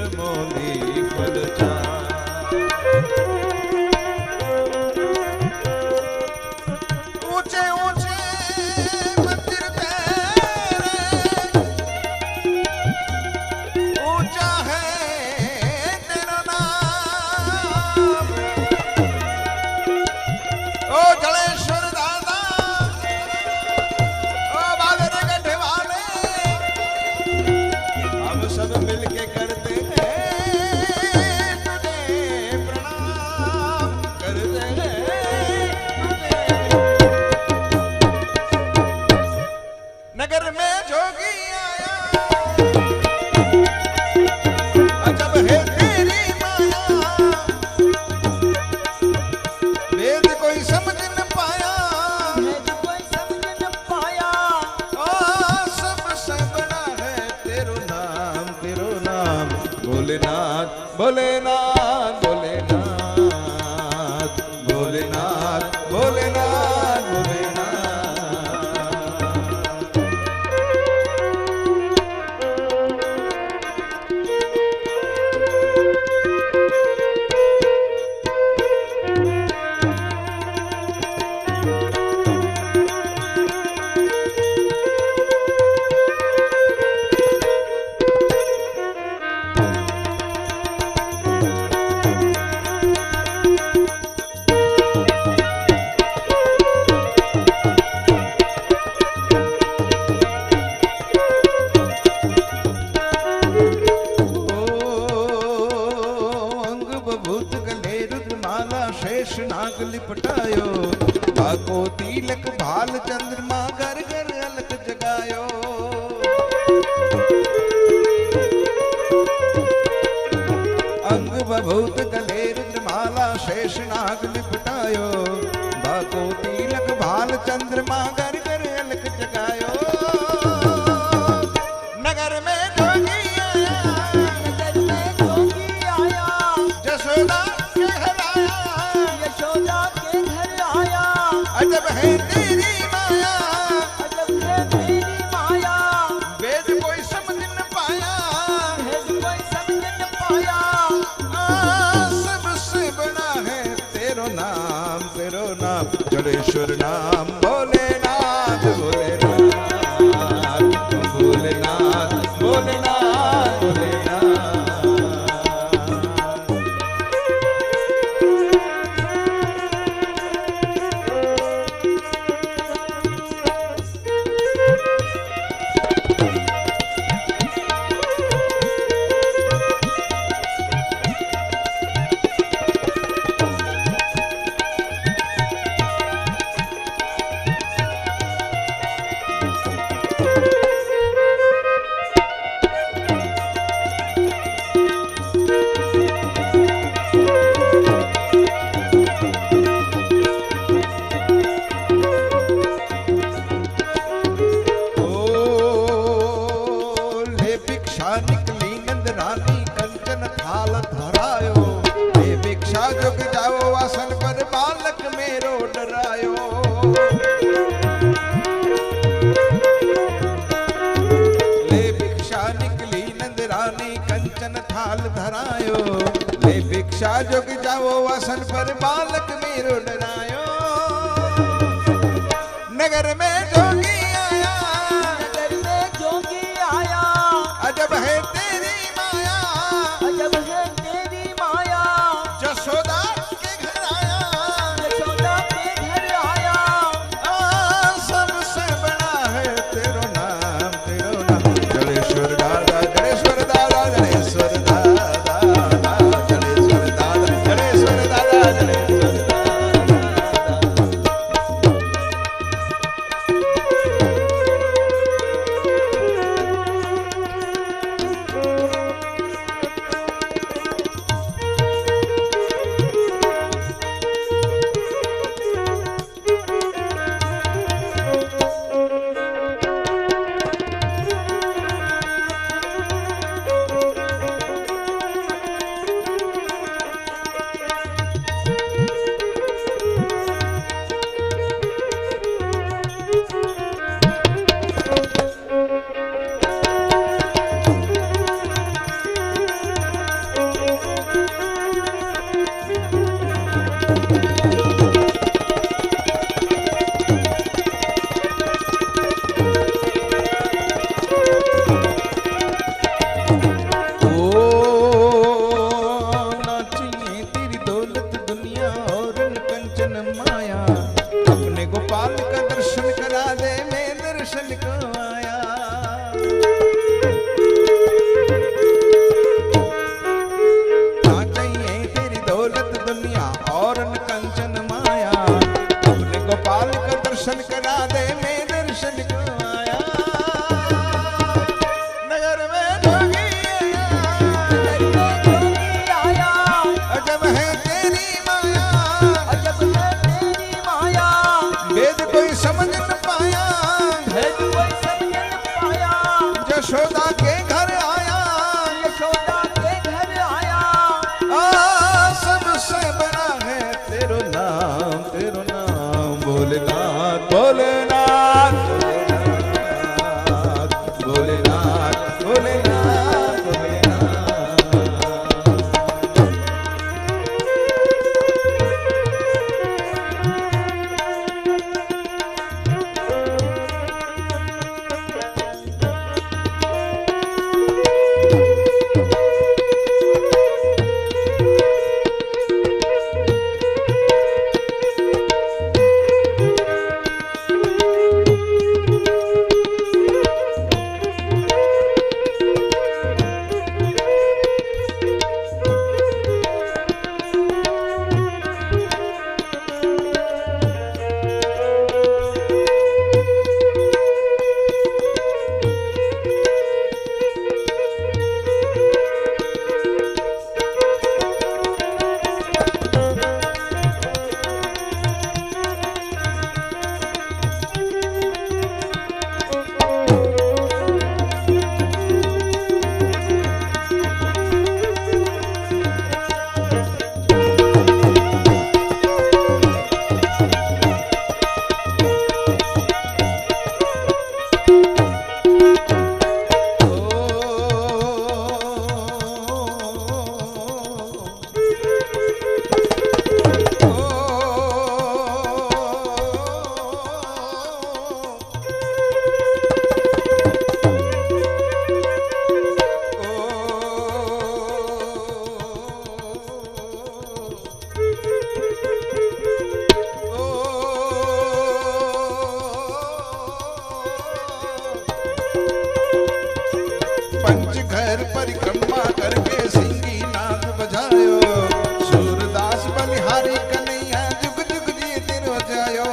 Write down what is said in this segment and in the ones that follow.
अनमोली फलचा। ऊंचे ऊंचे मंदिर तेरे, ऊंचा है तेरा नाम। ओ जलेश्वर दादा, ओ बादल गढ़े वाले, हम सब मिलके करते हैं तुझे प्रणाम, करते हैं तुझे। नगर में जोगी आया, अजब है तेरी माया, वेद कोई समझ न पाया, वेद कोई समझ न पाया। सबसे बड़ा है तेरो नाम, तेरो नाम भोलेनाथ, भोलेनाथ, भोलेनाथ, भोलेनाथ, भोलेनाथ, भोलेनाथ। शेष नाग लिपटायो, बाको तिलक भाल चंद्रमा घर घर अलग जगायो। अंग बभूत गले रुद्रमाला शेष नाग लिपटायो, बाको तिलक भाल चंद्रमा घर घर अलग जगायो। नगर में जोगी आया, नगर में जोगी आया, जसोदा के घर आया, यशोदा के घर आया। अजब है तेरी माया, अजब है तेरी माया, वेद कोई समझ न पाया, वेद कोई समझ न पाया। सबसे बड़ा है तेरो नाम, तेरो नाम जड़ेश्वर नाम, भोलेनाथ, भोलेनाथ, भोलेनाथ, भोलेनाथ, भोलेनाथ। निकली नंदरानी कंचन थाल धरायो, ले भिक्षा जुग जाओ आसन पर बालक मेरो डरायो। ले भिक्षा निकली नंदरानी कंचन थाल धरायो, ले भिक्षा जुग जाओ आसन पर बालक मेरो डरायो। नगर में जोगी आया, नगर में जोगी आया, अजब है तेरी माया, अजब है तेरी माया। जसोदा के घर आया, यशोदा के घर आया। सबसे बड़ा है तेरो नाम, तेरो नाम जलेश्वर दादा, जलेश्वर दादा, जलेश्वर दादा, जलेश्वर दादा, जलेश्वर दादा, जलेश्वर दादा। यशोदा के घर आया यशोदा के घर आया सबसे बड़ा है तेरो नाम भोलेनाथ भोलेनाथ भोलेनाथ भोलेनाथ पंचघर परिक्रमा करके सिंगी नाद बजायो सूरदास बलिहारी कन्हैया जुग जुग जी तिरो जायो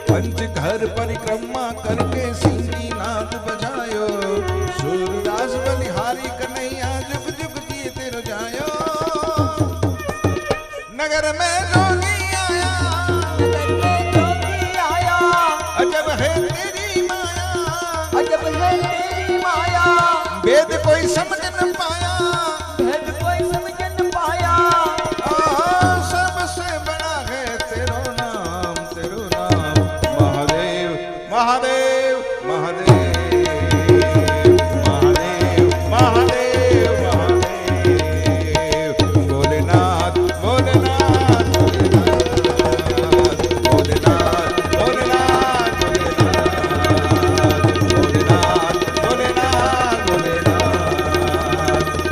पंचघर परिक्रमा करके सिंगी नाद बजायो सूरदास बलिहारी कन्हैया जुग जुग जी तिरो जायो नगर में जोगी आया नगर में जोगी आया अजब है तेरी माया अजब है तेरी माया वेद कोई समझ न पाया भेद कोई समझ न पाया सबसे बड़ा है तेरो नाम महादेव महादेव महादेव महादेव महादेव महादेव भोलेनाथ भोलेनाथ भोलेनाथ भोलेनाथ भोलेनाथ भोलेनाथ भोलेनाथ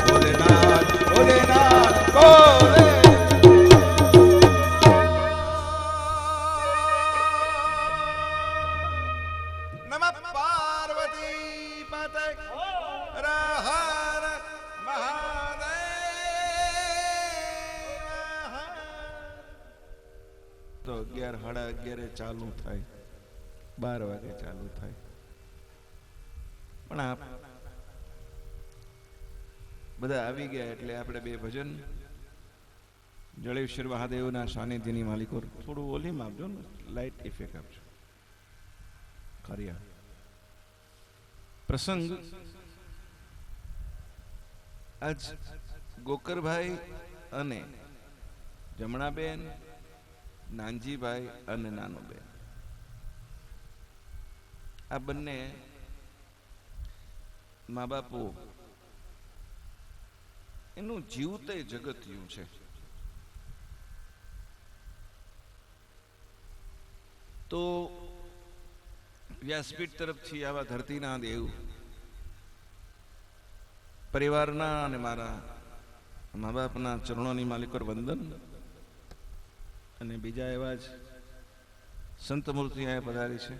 भोलेनाथ भोलेनाथ भोले नमः पार्वती पते हर हर महादेव તો 11 સાડા 11 ચાલુ થાય 12 વાગે ચાલુ થાય પણ આપ બધા આવી ગયા એટલે આપણે બે ભજન જળેશ્વર મહાદેવના સાનિધ્યની માલિકો થોડું વોલ્યુમ આપજો ને લાઇટ ઇફેક્ટ આપજો કાર્ય પ્રસંગ આજ ગોકરભાઈ અને જમણાબેન નાનજીભાઈ અને નાનુબેન આ બંને મા બાપો એનું જીવતે જગત્યું છે તો વ્યાસપીઠ તરફથી આવા ધરતીના દેવ પરિવારના અને મારા મા બાપના ચરણોની માલિકો વંદન અને બીજા એવા જ સંત મૂર્તિ અહીંયા પધારી છે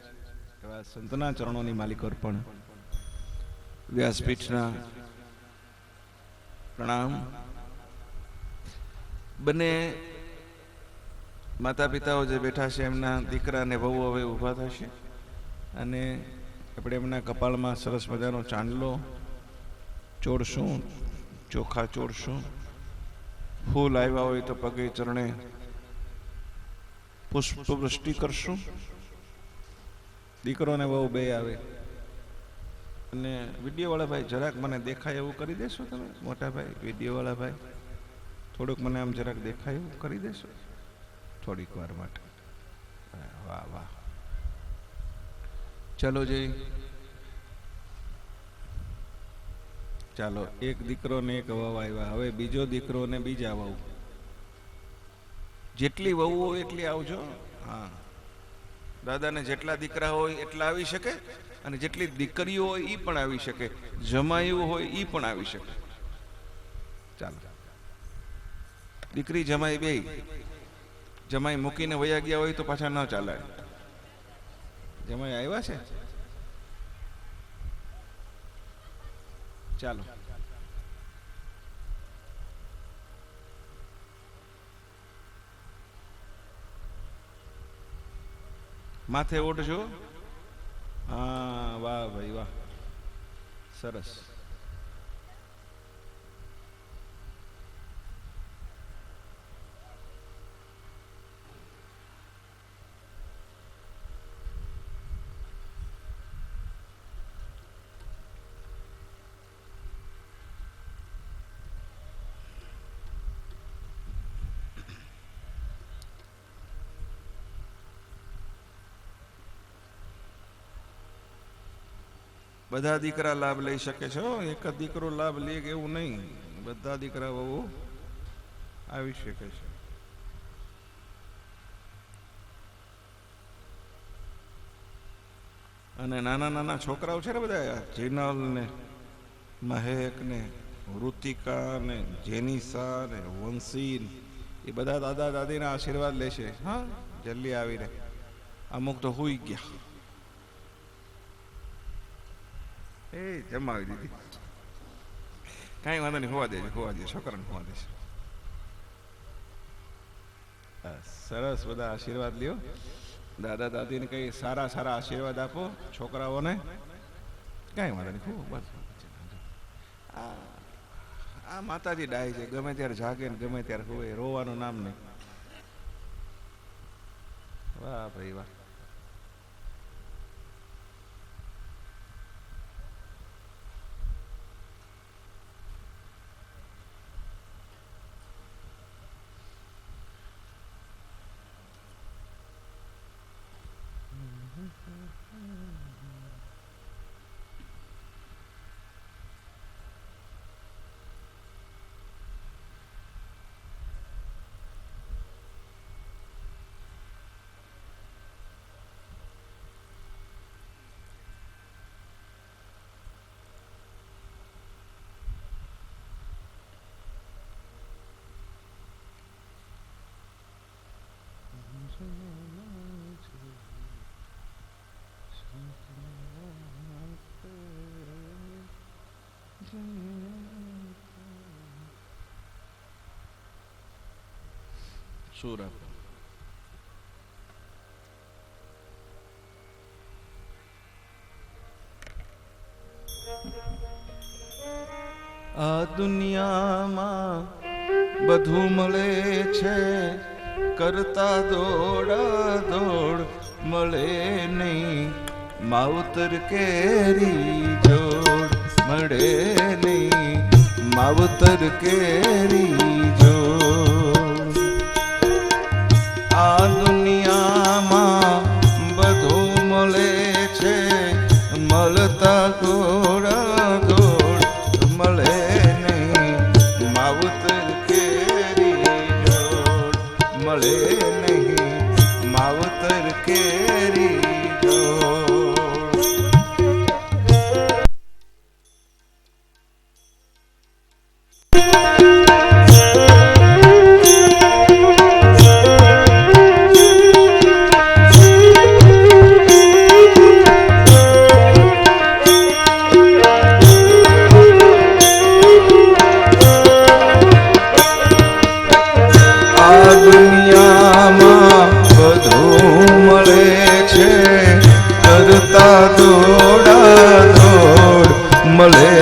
એવા સંતના ચરણોની માલિકો પણ વ્યાસપીઠના પ્રણામ બંને માતા પિતાઓ જે બેઠા છે એમના દીકરા અને વહુ હવે ઊભા થશે અને આપણે એમના કપાળમાં સરસ મજાનો ચાંદલો ચોડશું ચોખા ચોડશું ફૂલ આવ્યા હોય તો પગે ચરણે પુષ્પવૃષ્ટિ કરશું દીકરો ને બહુ બે આવે. અને વિડીયોવાળા ભાઈ જરાક મને દેખાય એવું કરી દેશો તમે? મોટા ભાઈ, વિડીયોવાળા ભાઈ, થોડુંક મને આમ જરાક દેખાય એવું કરી દેશો થોડીક વાર માટે? વાહ વાહ. ચલો જઈ, ચાલો. એક દીકરો ને એક વહુ આવ્યા. હવે બીજો દીકરો ને બીજા વહુ. જેટલી વહુ હોય એટલી આવજો. હા, દાદાને જેટલા દીકરા હોય એટલા આવી શકે, અને જેટલી દીકરીઓ હોય એ પણ આવી શકે, જમાયું હોય એ પણ આવી શકે. ચાલો, દીકરી જમાઈ બે. જમાઈ મૂકીને વયા ગયા હોય તો પાછા ન ચાલે. જમાઈ આવ્યા છે? ચાલો. માથે ઓઢજો. હા, વાહ ભાઈ વાહ, સરસ. બધા દીકરા લાભ લઈ શકે છે. એક જ દીકરો લાભ લે એવું નહીં, બધા દીકરા બહુ આવી શકે છે. અને નાના નાના છોકરાઓ છે ને બધા, જીનલ ને મહેક ને ઋતિકા ને જેનિસા ને વંશી, એ બધા દાદા દાદીના આશીર્વાદ લેશે. હા, જલ્દી આવીને. અમુક તો હુઈ ગયા. એ જમાવી દીધી. કાંઈ વાંધો નહીં, હોવા દેજો, હોવા દેજો, છોકરાને હોવા દેજો. સરસ, બધા આશીર્વાદ લ્યો. દાદા દાદીને કઈ સારા સારા આશીર્વાદ આપો છોકરાઓને. કાંઈ વાંધો નહીં, ખૂબ બસ. આ માતાજી ડાય છે, ગમે ત્યારે જાગે ને ગમે ત્યારે હોય, રોવાનું નામ નહીં. વાહ ભાઈ વાહ. શું રાખો? આ દુનિયામાં બધું મળે છે, કરતા દોડા દોડ મળે નહીં. માવતર કેરી જોડ મળે નહીં, માવતર કેરી જોડ. આ દુનિયામાં બધું મળે છે, મળતા દોડા દોડ મળે નહીં. માવતર કેરી જોડ મળે નહીં, માવતર કેરી જોડ. દોડા દોડ મળે